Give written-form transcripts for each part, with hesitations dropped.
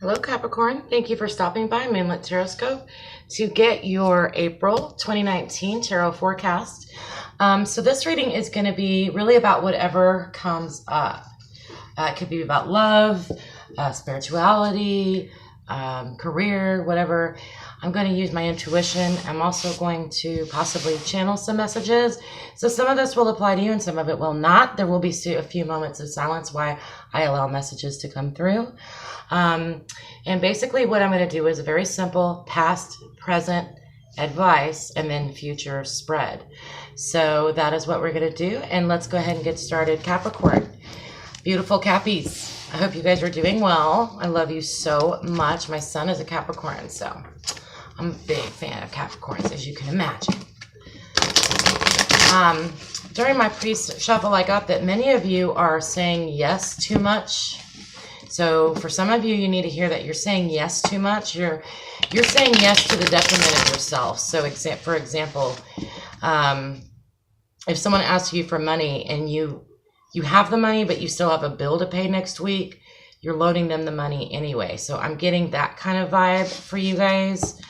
Hello Capricorn, thank you for stopping by Moonlit Tarotscope to get your April 2019 tarot forecast. So this reading is going to be really about whatever comes up. It could be about love, spirituality, career, whatever. I'm going to use my intuition. I'm also going to possibly channel some messages. So some of this will apply to you and some of it will not. There will be a few moments of silence while I allow messages to come through. And basically what I'm going to do is a very simple past, present advice and then future spread. So that is what we're going to do. And let's go ahead and get started. Capricorn, beautiful Cappies. I hope you guys are doing well. I love you so much. My son is a Capricorn, so I'm a big fan of Capricorns, as you can imagine. During my pre-shuffle, I got that many of you are saying yes too much. So for some of you, you need to hear that you're saying yes too much. You're saying yes to the detriment of yourself. So for example, if someone asks you for money and you have the money, but you still have a bill to pay next week, you're loaning them the money anyway. So I'm getting that kind of vibe for you guys.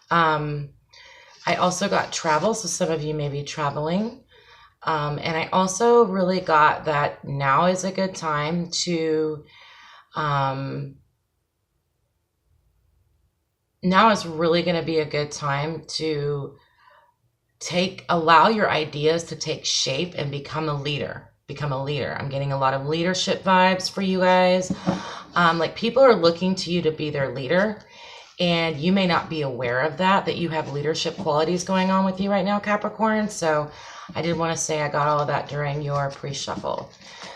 I also got travel. So some of you may be traveling. And I also really got that now is a good time to, now is really going to be a good time to allow your ideas to take shape and become a leader. I'm getting a lot of leadership vibes for you guys. Like people are looking to you to be their leader, and you may not be aware of that you have leadership qualities going on with you right now, Capricorn. So I did want to say I got all of that during your pre-shuffle.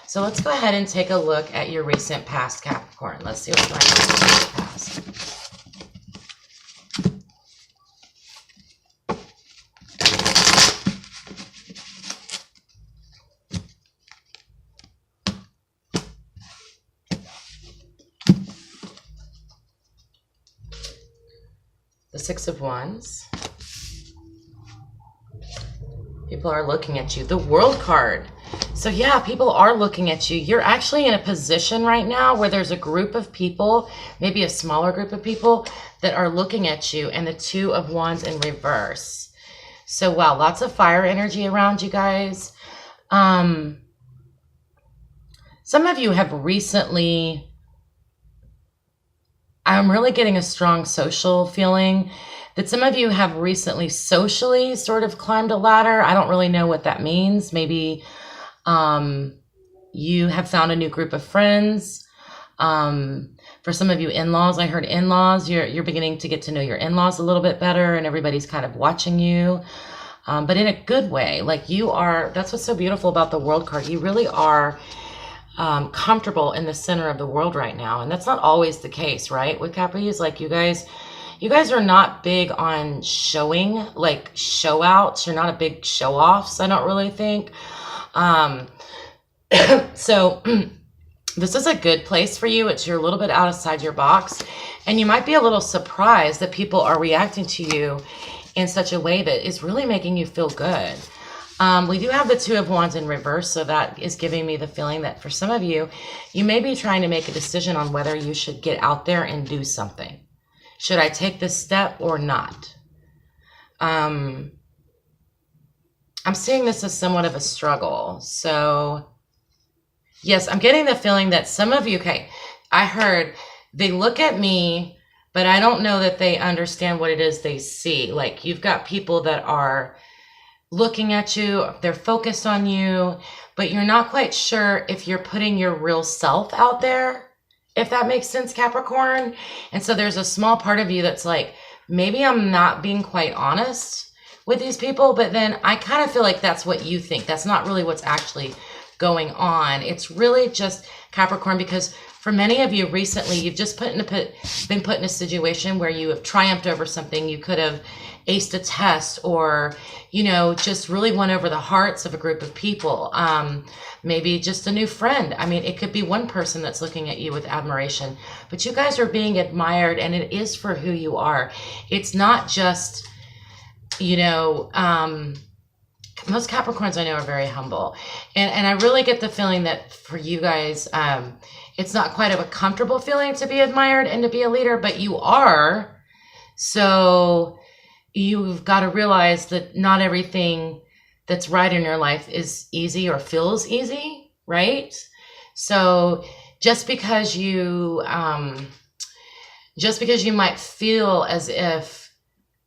So let's go ahead and take a look at your recent past, Capricorn. Let's see what's going on in your past. The Six of Wands. People are looking at you. The World card. So yeah, people are looking at you. You're actually in a position right now where there's a group of people, maybe a smaller group of people, that are looking at you, and the Two of Wands in reverse. So wow, lots of fire energy around you guys. Some of you have recently, I'm really getting a strong social feeling that some of you have recently socially sort of climbed a ladder. I don't really know what that means. Maybe you have found a new group of friends. For some of you in-laws, I heard in-laws, you're beginning to get to know your in-laws a little bit better, and everybody's kind of watching you, but in a good way. Like you are, that's what's so beautiful about the World card. You really are comfortable in the center of the world right now. And that's not always the case, right? With Capris, like you guys are not big on showing, like show outs. You're not a big show offs, I don't really think. So this is a good place for you. You're a little bit outside your box, and you might be a little surprised that people are reacting to you in such a way that is really making you feel good. We do have the Two of Wands in reverse, so that is giving me the feeling that for some of you, you may be trying to make a decision on whether you should get out there and do something. Should I take this step or not? I'm seeing this as somewhat of a struggle. So yes, I'm getting the feeling that some of you, okay, I heard they look at me, but I don't know that they understand what it is they see. Like you've got people that are looking at you, they're focused on you, but you're not quite sure if you're putting your real self out there, if that makes sense, Capricorn. And so there's a small part of you that's like, maybe I'm not being quite honest with these people, but then I kind of feel like that's what you think. That's not really what's actually going on. It's really just Capricorn, because for many of you recently, you've just been put in a situation where you have triumphed over something. You could have aced a test, or, you know, just really won over the hearts of a group of people. Maybe just a new friend. I mean, it could be one person that's looking at you with admiration, but you guys are being admired, and it is for who you are. It's not just, you know, most Capricorns I know are very humble. And I really get the feeling that for you guys, it's not quite of a comfortable feeling to be admired and to be a leader, but you are. So you've got to realize that not everything that's right in your life is easy or feels easy, right? So just because you might feel as if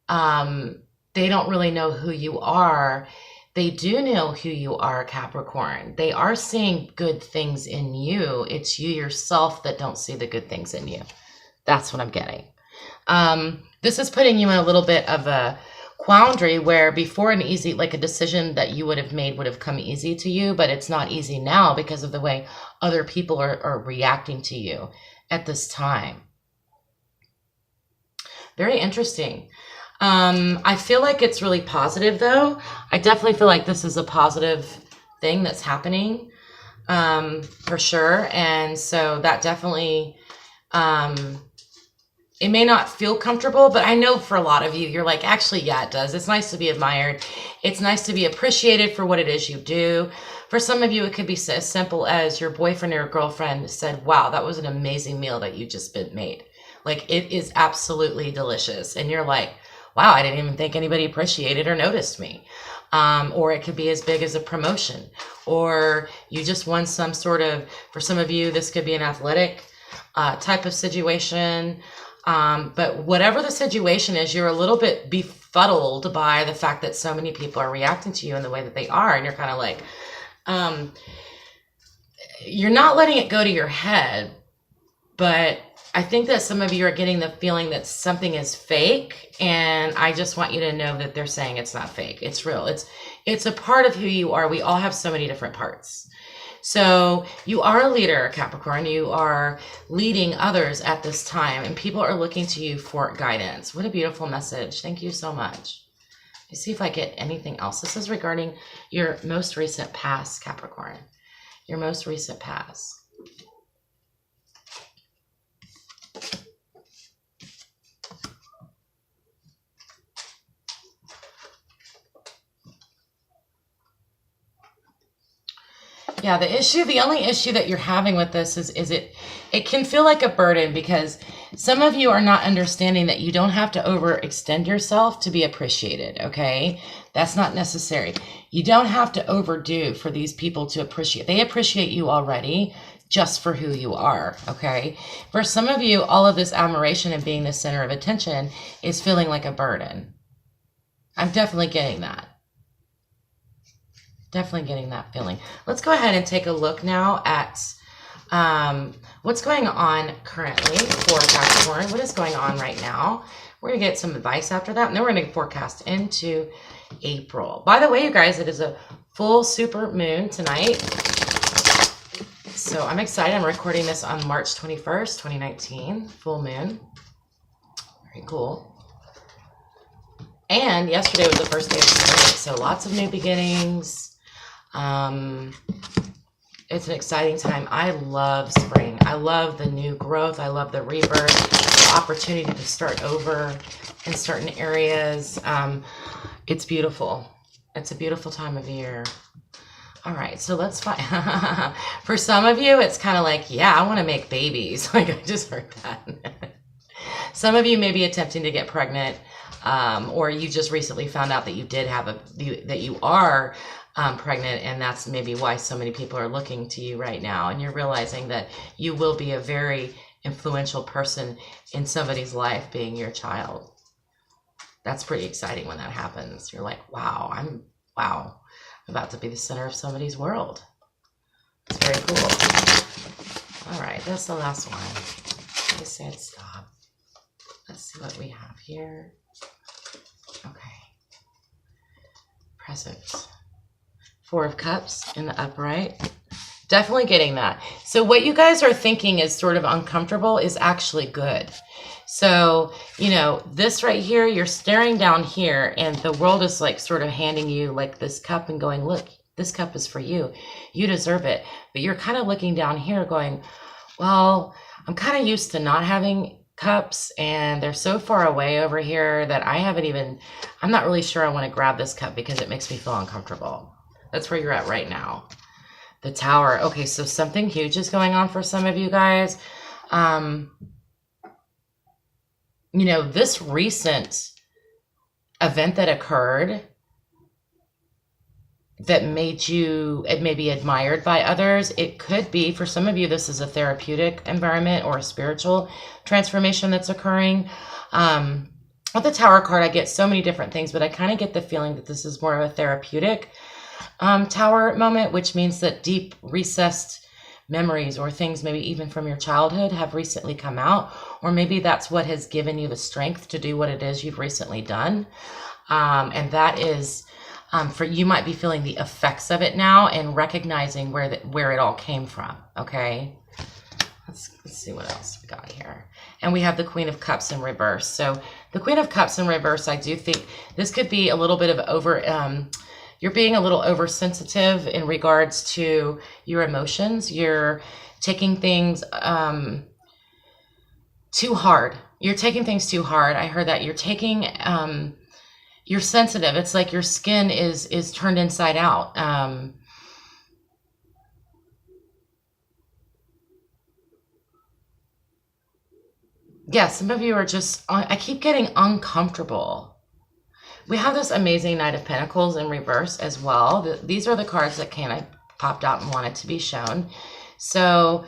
they don't really know who you are, they do know who you are, Capricorn. They are seeing good things in you. It's you yourself that don't see the good things in you. That's what I'm getting. This is putting you in a little bit of a quandary where before an easy, like a decision that you would have made would have come easy to you, but it's not easy now because of the way other people are reacting to you at this time. Very interesting. I feel like it's really positive though. I definitely feel like this is a positive thing that's happening, for sure. And so that definitely, it may not feel comfortable, but I know for a lot of you, you're like, actually, yeah, it does. It's nice to be admired. It's nice to be appreciated for what it is you do. For some of you, it could be as simple as your boyfriend or girlfriend said, wow, that was an amazing meal that you just made. Like, it is absolutely delicious. And you're like, wow, I didn't even think anybody appreciated or noticed me. Or it could be as big as a promotion, or you just won some sort of, for some of you, this could be an athletic type of situation. But whatever the situation is, you're a little bit befuddled by the fact that so many people are reacting to you in the way that they are. And you're kind of like, you're not letting it go to your head, but I think that some of you are getting the feeling that something is fake, and I just want you to know that they're saying it's not fake. It's real. It's a part of who you are. We all have so many different parts. So you are a leader, Capricorn. You are leading others at this time, and people are looking to you for guidance. What a beautiful message. Thank you so much. Let's see if I get anything else. This is regarding your most recent past, Capricorn. Your most recent past. Yeah, the only issue that you're having with this is it can feel like a burden because some of you are not understanding that you don't have to overextend yourself to be appreciated, okay? That's not necessary. You don't have to overdo for these people to appreciate. They appreciate you already just for who you are, okay? For some of you, all of this admiration and being the center of attention is feeling like a burden. I'm definitely getting that. Definitely getting that feeling. Let's go ahead and take a look now at what's going on currently for Capricorn. What is going on right now? We're going to get some advice after that, and then we're going to forecast into April. By the way, you guys, it is a full super moon tonight. So I'm excited. I'm recording this on March 21st, 2019. Full moon. Very cool. And yesterday was the first day of spring, so lots of new beginnings. It's an exciting time. I love spring. I love the new growth. I love the rebirth, the opportunity to start over in certain areas. It's beautiful. It's a beautiful time of year. All right, so let's find. For some of you, it's kind of like, yeah, I want to make babies. Like, I just heard that. Some of you may be attempting to get pregnant, or you just recently found out that you did have that you are pregnant, and that's maybe why so many people are looking to you right now, and you're realizing that you will be a very influential person in somebody's life being your child. That's pretty exciting when that happens. You're like, wow, I'm about to be the center of somebody's world. It's very cool. All right, that's the last one. I said stop. Let's see what we have here. Okay. Presents. 4 of Cups in the upright. Definitely getting that. So what you guys are thinking is sort of uncomfortable is actually good. So, you know, this right here, you're staring down here and the world is like sort of handing you like this cup and going, look, this cup is for you. You deserve it. But you're kind of looking down here going, well, I'm kind of used to not having Cups, and they're so far away over here that I'm not really sure I want to grab this cup because it makes me feel uncomfortable. That's where you're at right now. The Tower. Okay, so something huge is going on for some of you guys. You know, this recent event that occurred that made you maybe admired by others. It could be, for some of you, this is a therapeutic environment or a spiritual transformation that's occurring. With the Tower card, I get so many different things, but I kind of get the feeling that this is more of a therapeutic Tower moment, which means that deep recessed memories or things maybe even from your childhood have recently come out, or maybe that's what has given you the strength to do what it is you've recently done. And that is... for you might be feeling the effects of it now and recognizing where it all came from. Okay, let's see what else we got here. And we have the Queen of Cups in reverse. So the Queen of Cups in reverse, I do think this could be a little bit of you're being a little oversensitive in regards to your emotions. You're taking things too hard. You're taking things too hard. I heard that you're taking you're sensitive. It's like your skin is turned inside out. Yeah, some of you are just, I keep getting uncomfortable. We have this amazing Knight of Pentacles in reverse as well. These are the cards that I popped out and wanted to be shown. So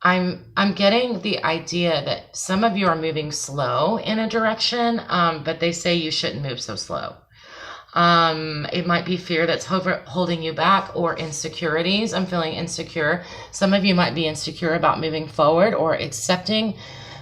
I'm getting the idea that some of you are moving slow in a direction, but they say you shouldn't move so slow. It might be fear that's holding you back, or insecurities. I'm feeling insecure. Some of you might be insecure about moving forward or accepting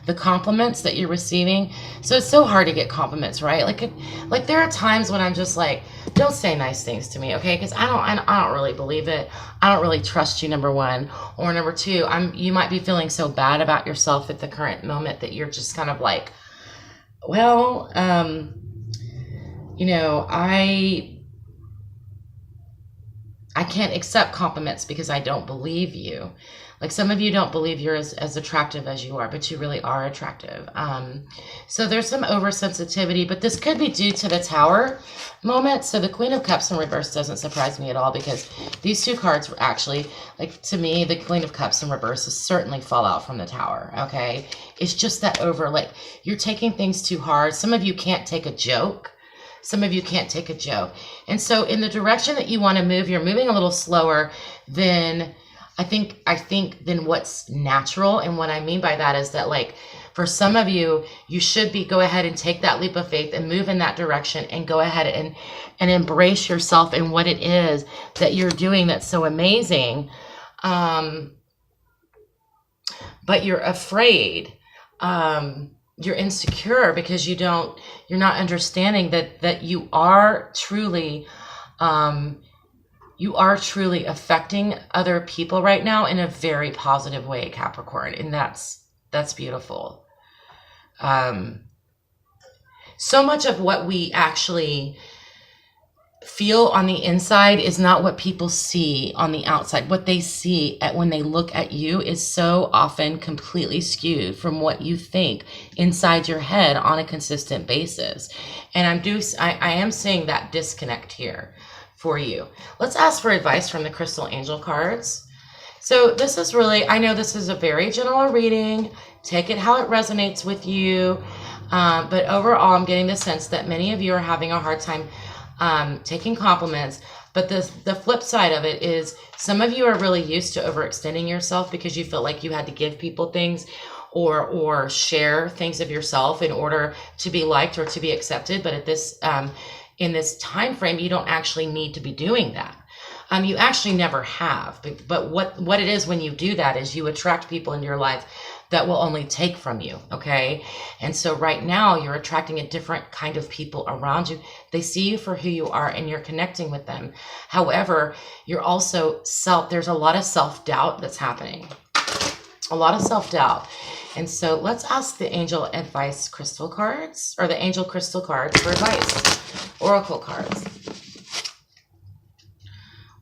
the compliments that you're receiving. So it's so hard to get compliments, right? Like there are times when I'm just like, don't say nice things to me, okay? Because I don't really believe it. I don't really trust you, number one. Or number two, you might be feeling so bad about yourself at the current moment that you're just kind of like, well, you know, I can't accept compliments because I don't believe you. Like some of you don't believe you're as attractive as you are, but you really are attractive. So there's some oversensitivity, but this could be due to the Tower moment. So the Queen of Cups in reverse doesn't surprise me at all, because these two cards were actually, like, to me, the Queen of Cups in reverse is certainly fallout from the Tower, okay? It's just that like, you're taking things too hard. Some of you can't take a joke. Some of you can't take a joke. And so in the direction that you want to move, you're moving a little slower than... I think than what's natural. And what I mean by that is that, like, for some of you, you should go ahead and take that leap of faith and move in that direction and go ahead and embrace yourself and what it is that you're doing that's so amazing. But you're afraid. You're insecure because you're not understanding that you are truly, affecting other people right now in a very positive way, Capricorn. And that's beautiful. So much of what we actually feel on the inside is not what people see on the outside. What they see when they look at you is so often completely skewed from what you think inside your head on a consistent basis. And I am seeing that disconnect here for you. Let's ask for advice from the Crystal Angel cards. So this is really, I know this is a very general reading. Take it how it resonates with you. But overall, I'm getting the sense that many of you are having a hard time taking compliments. But the flip side of it is some of you are really used to overextending yourself because you feel like you had to give people things or share things of yourself in order to be liked or to be accepted. But at this in this time frame, you don't actually need to be doing that. You actually never have. But what it is when you do that is you attract people in your life that will only take from you, okay? And so right now you're attracting a different kind of people around you. They see you for who you are and you're connecting with them. However, you're also there's a lot of self-doubt that's happening. A lot of self-doubt. And so let's ask the Angel Advice Crystal cards, or the Angel Crystal cards for advice. Oracle cards.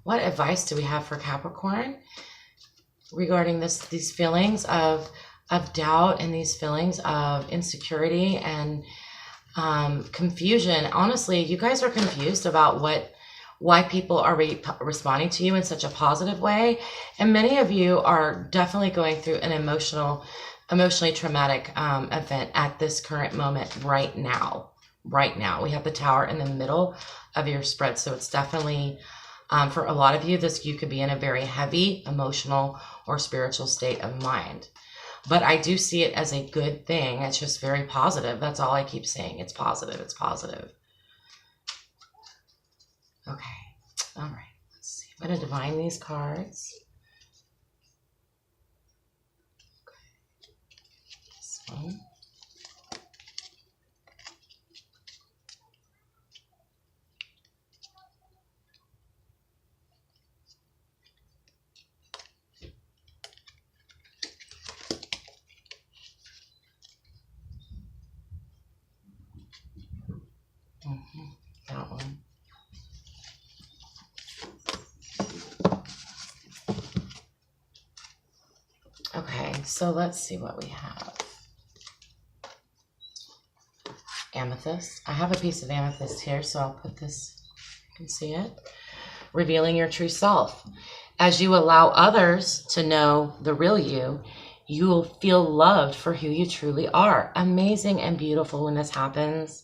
What advice do we have for Capricorn regarding these feelings of of doubt and these feelings of insecurity and confusion. Honestly, you guys are confused about why people are responding to you in such a positive way. And many of you are definitely going through an emotionally traumatic event at this current moment right now. Right now. We have the Tower in the middle of your spread. So it's definitely, for a lot of you, you could be in a very heavy emotional or spiritual state of mind. But I do see it as a good thing. It's just very positive. That's all I keep saying. It's positive. It's positive. Okay. All right. Let's see. I'm going to divine these cards. Okay. This one. That one. Okay, so let's see what we have. Amethyst. I have a piece of amethyst here, so I'll put this, you can see it. Revealing your true self. As you allow others to know the real you, you will feel loved for who you truly are. Amazing and beautiful when this happens.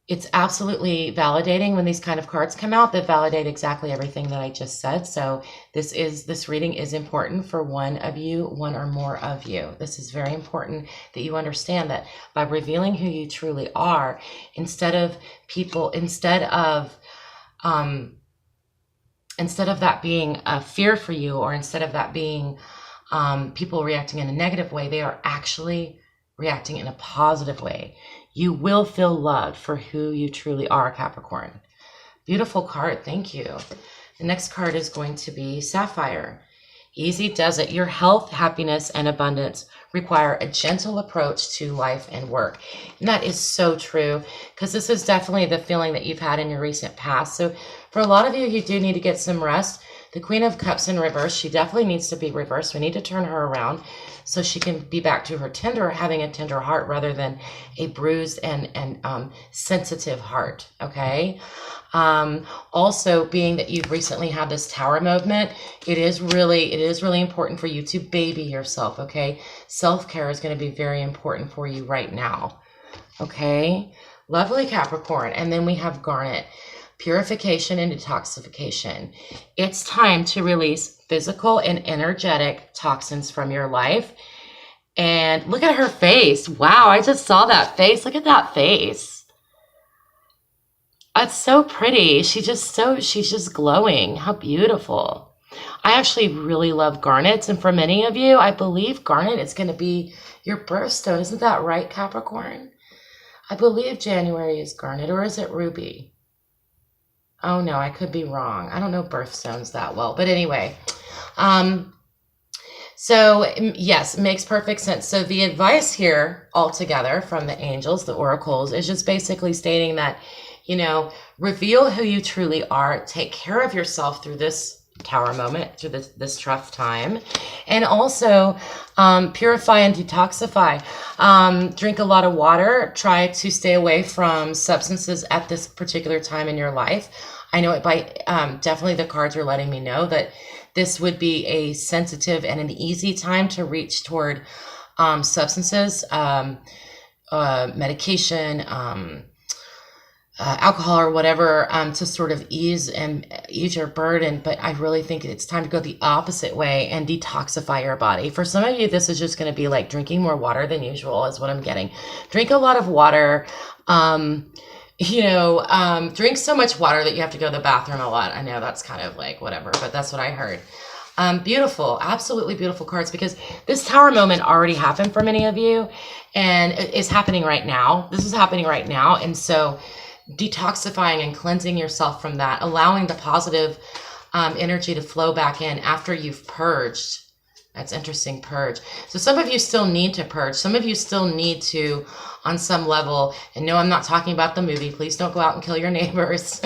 It's absolutely validating when these kind of cards come out that validate exactly everything that I just said. So this reading is important for one of you, one or more of you. This is very important that you understand that by revealing who you truly are, instead of that being a fear for you, or instead of that being people reacting in a negative way, they are actually reacting in a positive way. You will feel loved for who you truly are, Capricorn. Beautiful card. Thank you. The next card is going to be Sapphire. Easy does it. Your health, happiness, and abundance require a gentle approach to life and work. And that is so true, because this is definitely the feeling that you've had in your recent past. So for a lot of you, you do need to get some rest. The Queen of Cups in reverse, she definitely needs to be reversed. We need to turn her around so she can be back to her having a tender heart rather than a bruised and sensitive heart, okay? Also, being that you've recently had this Tower movement, it is really important for you to baby yourself, okay? Self-care is going to be very important for you right now, okay? Lovely, Capricorn. And then we have Garnet. Purification and detoxification. It's time to release physical and energetic toxins from your life. And look at her face. Wow, I just saw that face. Look at that face. It's so pretty. She's just glowing. How beautiful. I actually really love garnets. And for many of you, I believe garnet is going to be your birthstone. Isn't that right, Capricorn? I believe January is garnet, or is it ruby? Oh no, I could be wrong. I don't know birthstones that well. But anyway, so yes, it makes perfect sense. So the advice here altogether from the angels, the oracles, is just basically stating that, reveal who you truly are, take care of yourself through this Tower moment, through this tough time, and also purify and detoxify. Drink a lot of water. Try to stay away from substances at this particular time in your life. I know it by definitely the cards are letting me know that this would be a sensitive and an easy time to reach toward substances, medication, alcohol or whatever, to sort of ease your burden. But I really think it's time to go the opposite way and detoxify your body. For some of you, this is just going to be like drinking more water than usual is what I'm getting. Drink a lot of water. Drink so much water that you have to go to the bathroom a lot. I know that's kind of like whatever, but that's what I heard. Beautiful, absolutely beautiful cards, because this Tower moment already happened for many of you, and it is happening right now. This is happening right now. And so detoxifying and cleansing yourself from that, allowing the positive energy to flow back in after you've purged. That's interesting, purge. So some of you still need to purge. Some of you still need to, on some level, and no, I'm not talking about the movie. Please don't go out and kill your neighbors.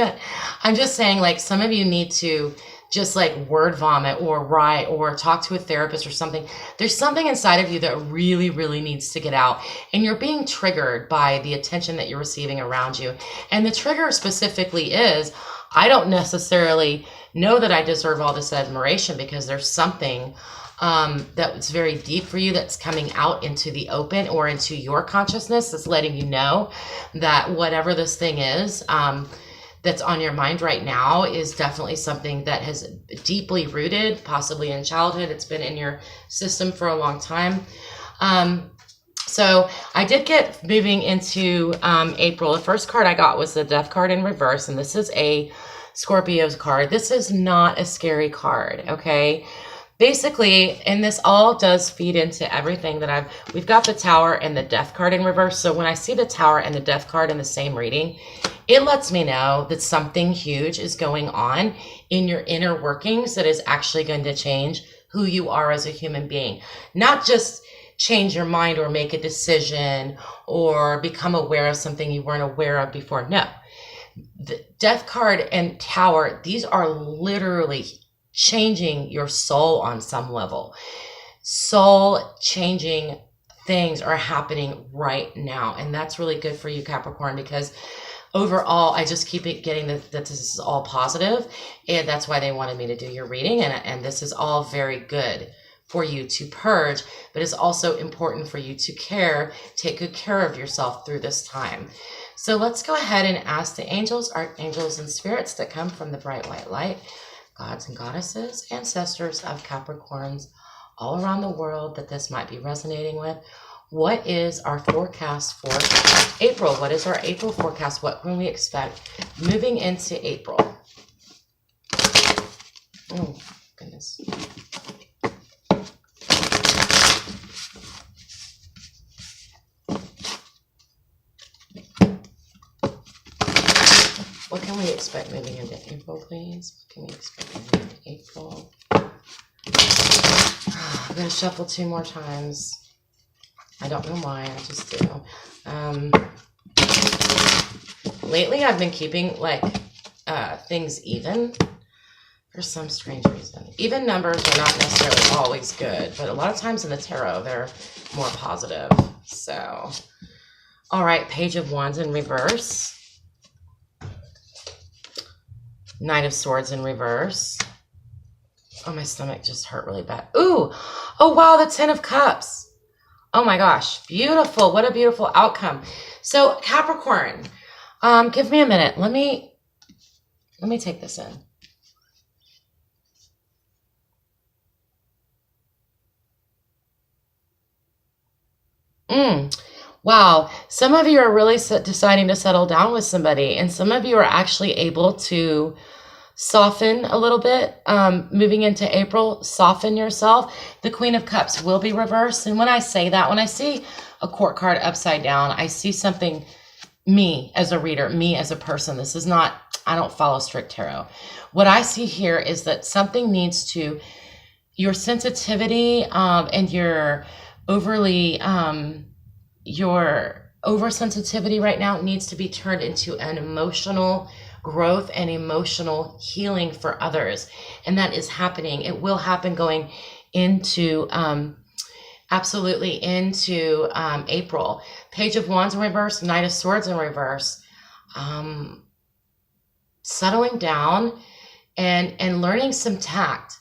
I'm just saying, like, some of you need to just like word vomit or write or talk to a therapist or something. There's something inside of you that really, really needs to get out. And you're being triggered by the attention that you're receiving around you. And the trigger specifically is, I don't necessarily know that I deserve all this admiration, because there's something that's very deep for you that's coming out into the open or into your consciousness that's letting you know that whatever this thing is, that's on your mind right now is definitely something that has deeply rooted, possibly in childhood. It's been in your system for a long time. So I did get moving into April. The first card I got was the Death card in reverse, and this is a Scorpio's card. This is not a scary card, okay? Basically, and this all does feed into everything that we've got the Tower and the Death card in reverse. So when I see the Tower and the Death card in the same reading, it lets me know that something huge is going on in your inner workings that is actually going to change who you are as a human being. Not just change your mind or make a decision or become aware of something you weren't aware of before. No. The Death card and Tower, these are literally changing your soul on some level. Soul changing things are happening right now. And that's really good for you, Capricorn, because overall, I just keep getting that this is all positive, and that's why they wanted me to do your reading. And this is all very good for you to purge, but it's also important for you to take good care of yourself through this time. So let's go ahead and ask the angels, archangels, and spirits that come from the bright white light, gods and goddesses, ancestors of Capricorns all around the world that this might be resonating with. What is our forecast for April? What is our April forecast? What can we expect moving into April? Oh, goodness. What can we expect moving into April, please? What can we expect moving into April? I'm going to shuffle 2 more times. I don't know why, I just do. Lately, I've been keeping things even for some strange reason. Even numbers are not necessarily always good, but a lot of times in the tarot, they're more positive. So, all right, Page of Wands in reverse. Knight of Swords in reverse. Oh, my stomach just hurt really bad. Ooh, oh wow, the Ten of Cups. Oh my gosh, beautiful. What a beautiful outcome. So Capricorn, give me a minute. Let me take this in. Wow. Some of you are really deciding to settle down with somebody, and some of you are actually able to soften a little bit, moving into April. Soften yourself. The Queen of Cups will be reversed. And when I say that, when I see a court card upside down, I see something, me as a reader, me as a person. This is not, I don't follow strict tarot. What I see here is that something needs to, your sensitivity and your oversensitivity right now needs to be turned into an emotional growth and emotional healing for others. And that is happening. It will happen going into, absolutely into April. Page of Wands in reverse, Knight of Swords in reverse. Settling down and learning some tact.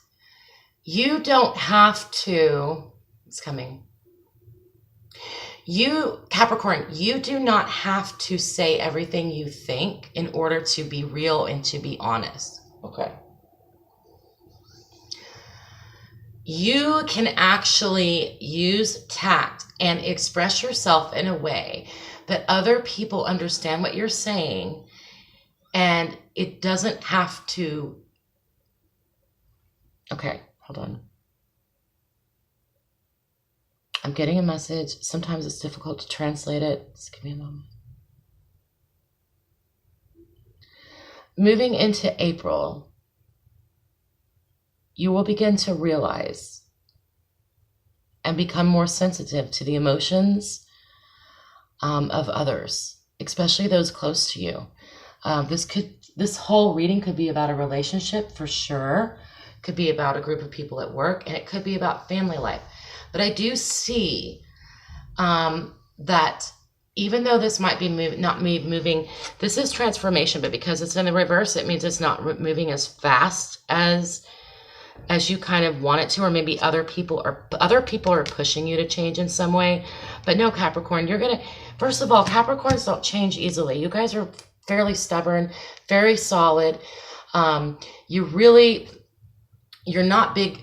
You don't have to, it's coming. You, Capricorn, you do not have to say everything you think in order to be real and to be honest. Okay. You can actually use tact and express yourself in a way that other people understand what you're saying, and it doesn't have to. Okay, hold on. I'm getting a message. Sometimes it's difficult to translate it. Just give me a moment. Moving into April, you will begin to realize and become more sensitive to the emotions of others, especially those close to you. This whole reading could be about a relationship for sure. Could be about a group of people at work, and it could be about family life. But I do see that even though this might be not me moving, this is transformation, but because it's in the reverse, it means it's not moving as fast as you kind of want it to, or maybe other people are pushing you to change in some way. But no, Capricorn, first of all, Capricorns don't change easily. You guys are fairly stubborn, very solid. You're not big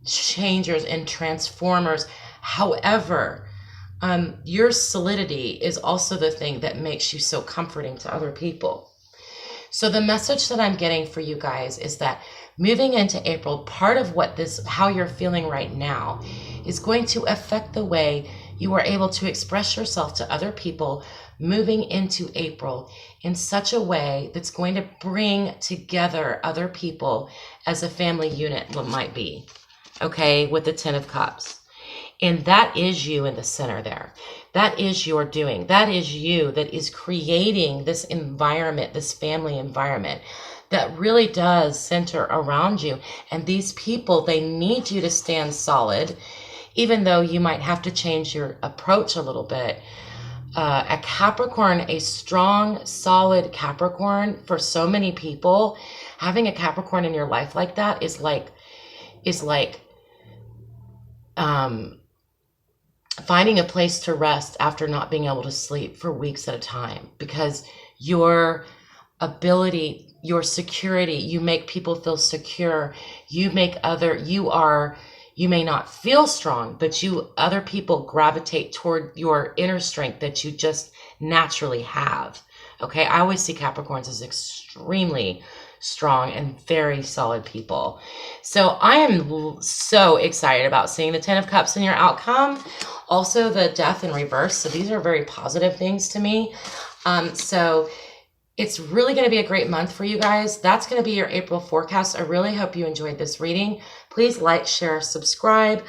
changers and transformers. However, your solidity is also the thing that makes you so comforting to other people. So the message that I'm getting for you guys is that moving into April, part of how you're feeling right now is going to affect the way you are able to express yourself to other people moving into April in such a way that's going to bring together other people as a family unit, what might be, okay, with the Ten of Cups. And that is you in the center there. That is your doing. That is you that is creating this environment, this family environment that really does center around you. And these people, they need you to stand solid, even though you might have to change your approach a little bit. A Capricorn, a strong, solid Capricorn, for so many people, having a Capricorn in your life like that is like finding a place to rest after not being able to sleep for weeks at a time, because your ability, your security, you make people feel secure. You may not feel strong, but other people gravitate toward your inner strength that you just naturally have. Okay. I always see Capricorns as extremely strong and very solid people. So I am so excited about seeing the Ten of Cups in your outcome. Also the Death in reverse. So these are very positive things to me. So it's really going to be a great month for you guys. That's going to be your April forecast. I really hope you enjoyed this reading. Please like, share, subscribe.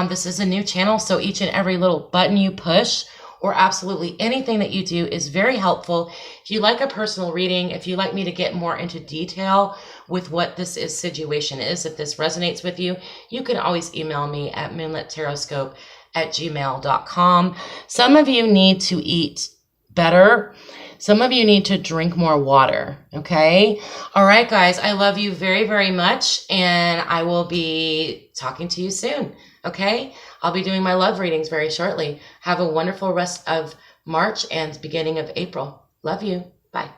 This is a new channel, so each and every little button you push or absolutely anything that you do is very helpful. If you like a personal reading, if you like me to get more into detail with what this situation is, if this resonates with you, you can always email me at moonlittarotscope@gmail.com. Some of you need to eat better. Some of you need to drink more water, okay? All right, guys, I love you very, very much, and I will be talking to you soon, okay? I'll be doing my love readings very shortly. Have a wonderful rest of March and beginning of April. Love you. Bye.